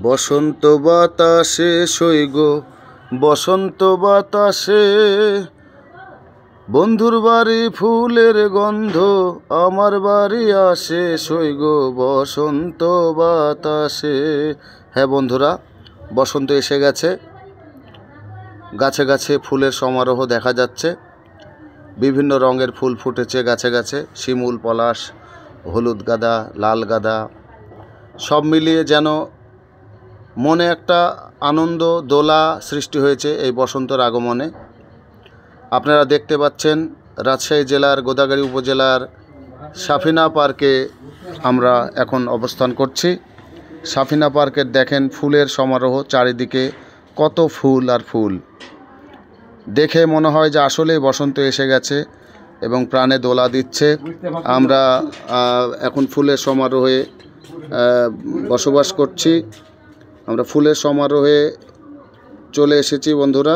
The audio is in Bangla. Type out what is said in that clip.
বসন্ত বাতাসে সইগ বসন্ত বাতাসে বন্ধুর বাড়ি ফুলের গন্ধ আমার বাড়ি আসে সইগ বসন্ত বাতাসে। হ্যাঁ বন্ধুরা, বসন্ত এসে গেছে। গাছে গাছে ফুলের সমারোহ দেখা যাচ্ছে। বিভিন্ন রঙের ফুল ফুটেছে গাছে গাছে, শিমুল, পলাশ, হলুদ গাঁদা, লাল গাঁদা, সব মিলিয়ে যেন মনে একটা আনন্দ দোলা সৃষ্টি হয়েছে এই বসন্তের আগমনে। আপনারা দেখতে পাচ্ছেন রাজশাহী জেলার গোদাগাড়ী উপজেলার সাফিনা পার্কে আমরা এখন অবস্থান করছি। সাফিনা পার্কের দেখেন ফুলের সমারোহ, চারিদিকে কত ফুল আর ফুল। দেখে মনে হয় যে আসলেই বসন্ত এসে গেছে এবং প্রাণে দোলা দিচ্ছে। আমরা এখন ফুলের সমারোহে বসবাস করছি। আমরা ফুলের সমারোহে চলে এসেছি বন্ধুরা।